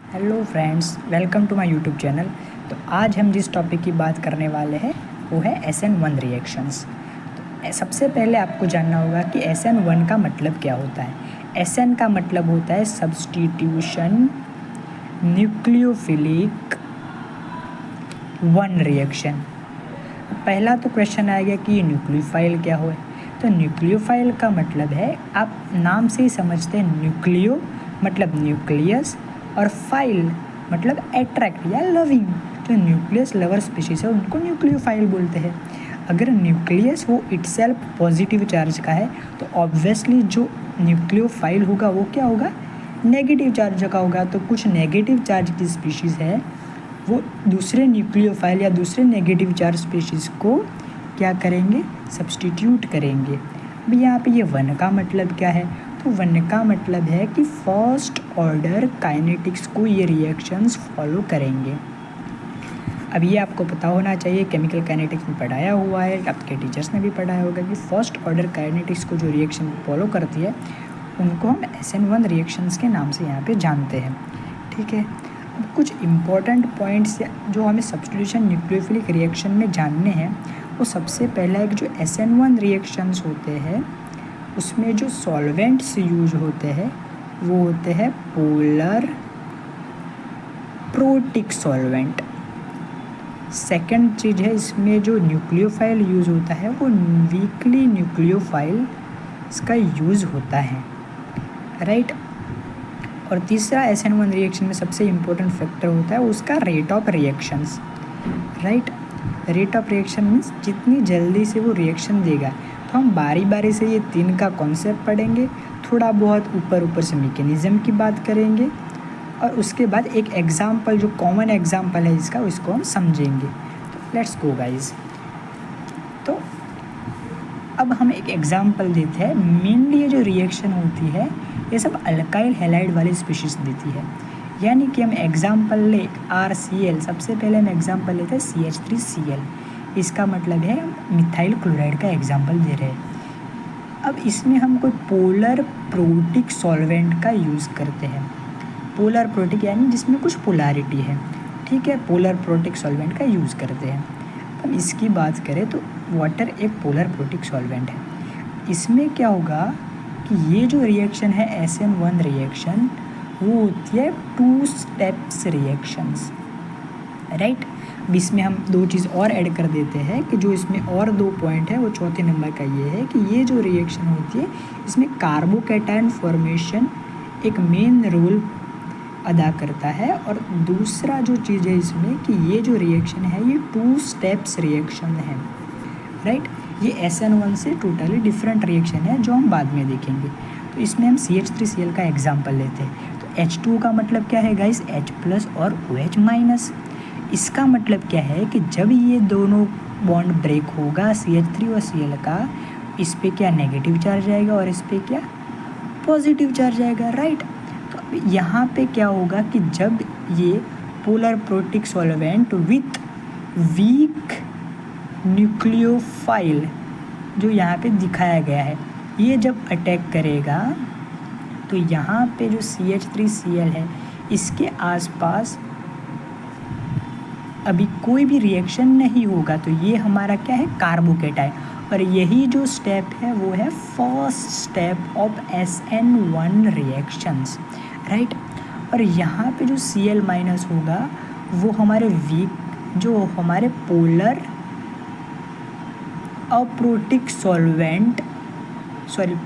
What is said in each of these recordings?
Hello friends, welcome to my YouTube channel. तो आज हम जिस टॉपिक की बात करने वाले हैं वो है SN1 रिएक्शंस। तो सबसे पहले आपको जानना होगा कि SN1 का मतलब क्या होता है। SN का मतलब होता है सब्स्टिट्यूशन न्यूक्लियोफिलिक 1 रिएक्शन। पहला तो क्वेश्चन आएगा कि ये न्यूक्लियोफाइल क्या हो। तो न्यूक्लियोफाइल का मतलब है, आप नाम से ही समझते हैं, न्यूक्लियो मतलब न्यूक्लियस और फाइल मतलब अट्रैक्ट या लविंग। जो न्यूक्लियस लवर स्पीशीज है उनको न्यूक्लियोफाइल बोलते हैं। अगर न्यूक्लियस वो इटसेल्फ पॉजिटिव चार्ज का है तो ऑब्वियसली जो न्यूक्लियोफाइल होगा वो क्या होगा, नेगेटिव चार्ज का होगा। तो कुछ नेगेटिव चार्ज की स्पीशीज़ है वो दूसरे न्यूक्लियोफाइल या दूसरे नेगेटिव चार्ज स्पीशीज़ को क्या करेंगे, सब्स्टिट्यूट करेंगे। अब यहाँ पे ये 1 का मतलब क्या है, तो 1 का मतलब है कि फर्स्ट ऑर्डर काइनेटिक्स को ये रिएक्शंस फॉलो करेंगे। अब ये आपको पता होना चाहिए, केमिकल काइनेटिक्स में पढ़ाया हुआ है, आपके टीचर्स ने भी पढ़ाया होगा कि फर्स्ट ऑर्डर काइनेटिक्स को जो रिएक्शन फॉलो करती है उनको हम SN1 रिएक्शंस के नाम से यहाँ पे जानते हैं। ठीक है, अब कुछ इम्पॉर्टेंट पॉइंट्स जो हमें सब्स्टिट्यूशन न्यूक्लियोफिलिक रिएक्शन में जानने हैं, वो सबसे पहला एक जो SN1 रिएक्शंस होते हैं उसमें जो सॉल्वेंट्स यूज होते हैं वो होते हैं पोलर प्रोटिक सॉल्वेंट। सेकंड चीज़ है, इसमें जो न्यूक्लियोफाइल यूज़ होता है वो वीकली न्यूक्लियोफाइल इसका यूज़ होता है, राइट। और तीसरा SN1 रिएक्शन में सबसे इम्पोर्टेंट फैक्टर होता है उसका rate of reactions, right. Rate of reaction means जितनी जल्दी से वो रिएक्शन देगा। तो हम बारी बारी से ये 3 का कॉन्सेप्ट पढ़ेंगे, थोड़ा बहुत ऊपर से मैकेनिज़्म की बात करेंगे और उसके बाद एक एग्जाम्पल जो कॉमन एग्जाम्पल है इसका, उसको हम समझेंगे। तो लेट्स गो गाइज। तो अब हम एक एग्जाम्पल देते हैं। मेनली ये जो रिएक्शन होती है ये सब अल्काइल हैलाइड वाली स्पीशीज़ देती है। यानी कि हम एग्जाम्पल ले RCl, सबसे पहले हम एग्जाम्पल लेते हैं CH3Cl। इसका मतलब है मिथाइल क्लोराइड का एग्जाम्पल दे रहे हैं। अब इसमें हम कोई पोलर प्रोटिक सॉल्वेंट का यूज़ करते हैं। पोलर प्रोटिक यानी जिसमें कुछ पोलैरिटी है, ठीक है, पोलर प्रोटिक सॉल्वेंट का यूज़ करते हैं। अब इसकी बात करें तो वाटर एक पोलर प्रोटिक सॉल्वेंट है। इसमें क्या होगा कि ये जो रिएक्शन है SN1 रिएक्शन वो होती है 2 स्टेप्स रिएक्शंस, राइट। अब इसमें हम 2 चीज़ और ऐड कर देते हैं कि जो इसमें और 2 पॉइंट है वो चौथे नंबर का ये है कि ये जो रिएक्शन होती है इसमें कार्बोकैटायन फॉर्मेशन एक मेन रोल अदा करता है। और दूसरा जो चीज़ है इसमें कि ये जो रिएक्शन है ये 2 स्टेप्स रिएक्शन है, राइट। ये SN1 से टोटली डिफरेंट रिएक्शन है जो हम बाद में देखेंगे। तो इसमें हम CH3Cl का एग्जाम्पल लेते हैं। तो H2 का मतलब क्या है गाइस, H+ और OH-। इसका मतलब क्या है कि जब ये दोनों बॉन्ड ब्रेक होगा CH3 और Cl का, इस पे क्या नेगेटिव चार्ज आएगा और इस पे क्या पॉजिटिव चार्ज आएगा, राइट। तो यहाँ पे क्या होगा कि जब ये polar protic solvent with weak nucleophile जो यहाँ पे दिखाया गया है ये जब अटैक करेगा तो यहाँ पे जो CH3Cl है इसके आसपास अभी कोई भी रिएक्शन नहीं होगा। तो ये हमारा क्या है, कार्बोकैटायन। और यही जो स्टेप है वो है first step of SN1 reactions, right. और यहाँ पे जो Cl- होगा वो हमारे वीक जो हमारे polar aprotic solvent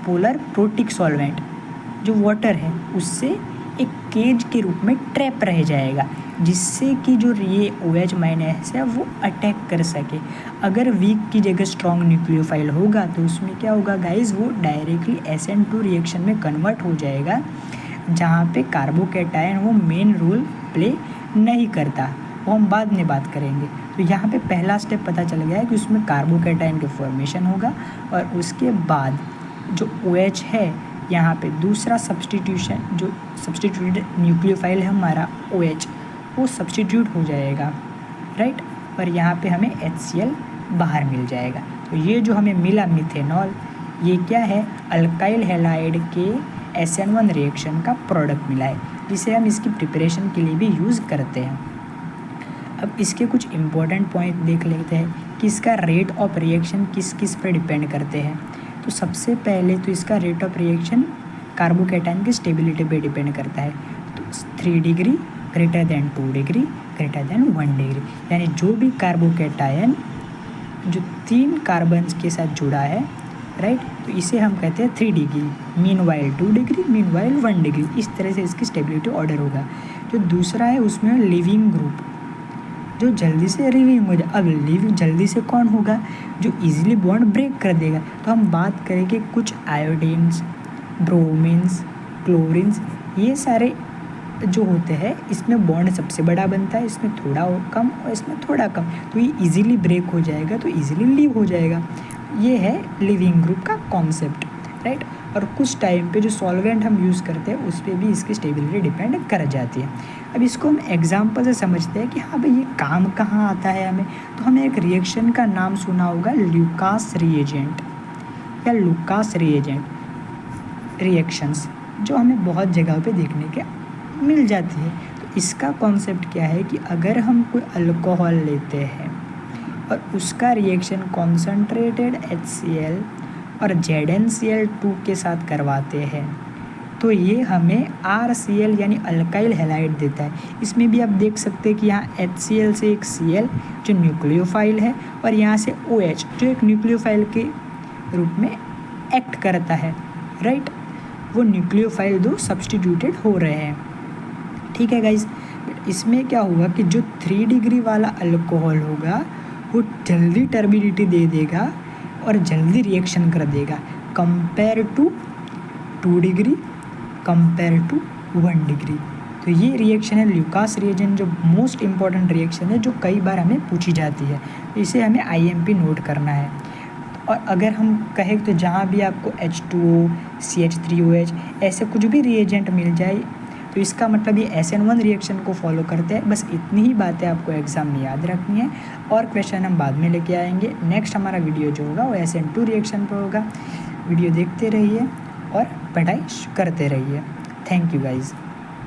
polar protic solvent जो वाटर है उससे एक केज के रूप में ट्रैप रह जाएगा, जिससे कि जो ये OH- है वो अटैक कर सके। अगर वीक की जगह स्ट्रॉन्ग न्यूक्लियोफाइल होगा तो उसमें क्या होगा गाइस, वो डायरेक्टली SN2 रिएक्शन में कन्वर्ट हो जाएगा, जहाँ पे कार्बोकैटायन वो मेन रोल प्ले नहीं करता। वो हम बाद में बात करेंगे। तो यहाँ पे पहला स्टेप पता चल गया है कि उसमें कार्बोकैटायन के फॉर्मेशन होगा और उसके बाद जो OH है यहाँ पे दूसरा सब्स्टिट्यूशन जो सब्स्टिट्यूटेड न्यूक्लियोफाइल है हमारा OH वो सब्स्टिट्यूट हो जाएगा, राइट। और यहाँ पे हमें HCl बाहर मिल जाएगा। तो ये जो हमें मिला मिथेनॉल, ये क्या है, अल्काइल हैलाइड के SN1 रिएक्शन का प्रोडक्ट मिला है, जिसे हम इसकी प्रिपरेशन के लिए भी यूज़ करते हैं। अब इसके कुछ इम्पोर्टेंट पॉइंट देख लेते हैं कि इसका रेट ऑफ रिएक्शन किस किस पर डिपेंड करते हैं। तो सबसे पहले तो इसका रेट ऑफ रिएक्शन कार्बोकैटायन की स्टेबिलिटी पे डिपेंड करता है। तो 3 degree greater than 2 degree greater than 1 degree, यानी जो भी कार्बोकैटायन जो 3 कार्बन्स के साथ जुड़ा है, राइट, तो इसे हम कहते हैं 3 degree, meanwhile 2 degree, meanwhile 1 degree. इस तरह से इसकी स्टेबिलिटी ऑर्डर होगा। जो दूसरा है उसमें लिविंग ग्रुप, जो जल्दी से रिलीव हो जाए। अब लिव जल्दी से कौन होगा? जो इजीली बॉन्ड ब्रेक कर देगा। तो हम बात करें कि कुछ आयोडीन्स, ब्रोमीन्स, क्लोरीन्स, ये सारे जो होते हैं इसमें बॉन्ड सबसे बड़ा बनता है, इसमें थोड़ा कम और इसमें थोड़ा कम। तो ये इजीली ब्रेक हो जाएगा, तो इजीली लीव हो जाएगा। ये है लिविंग ग्रुप का कॉन्सेप्ट, राइट। और कुछ टाइम पे जो सॉल्वेंट हम यूज़ करते हैं उस पर भी इसकी स्टेबिलिटी डिपेंड कर जाती है। अब इसको हम एग्जांपल से समझते हैं कि हाँ भाई ये काम कहाँ आता है हमें। तो हमें एक रिएक्शन का नाम सुना होगा, ल्यूकास रिएजेंट या लुकास रिएजेंट रिएक्शंस, जो हमें बहुत जगह पे देखने के मिल जाती है। तो इसका कॉन्सेप्ट क्या है कि अगर हम कोई अल्कोहल लेते हैं और उसका रिएक्शन कॉन्सनट्रेटेड HCl और ZnCl2 के साथ करवाते हैं तो ये हमें RCl यानी अल्काइल हैलाइड देता है। इसमें भी आप देख सकते हैं कि यहाँ HCl से एक Cl जो न्यूक्लियोफाइल है और यहाँ से OH जो एक न्यूक्लियोफाइल के रूप में एक्ट करता है, राइट। वो न्यूक्लियोफाइल दो सब्स्टिट्यूटेड हो रहे हैं, ठीक है गाइज। इसमें क्या होगा कि जो 3 डिग्री वाला अल्कोहल होगा वो जल्दी टर्बिडिटी दे देगा और जल्दी रिएक्शन कर देगा compare to 2 degree compare to 1 degree. तो ये रिएक्शन है ल्यूकास रिएजेंट, जो मोस्ट इम्पॉर्टेंट रिएक्शन है, जो कई बार हमें पूछी जाती है। तो इसे हमें IMP नोट करना है। और अगर हम कहें तो जहाँ भी आपको H2O, CH3OH ऐसे कुछ भी रिएजेंट मिल जाए तो इसका मतलब ये SN1 रिएक्शन को फॉलो करते हैं। बस इतनी ही बातें आपको एग्ज़ाम में याद रखनी है और क्वेश्चन हम बाद में लेके आएंगे। नेक्स्ट हमारा वीडियो जो होगा वो SN2 रिएक्शन पर होगा। वीडियो देखते रहिए और पढ़ाई करते रहिए। Thank you guys.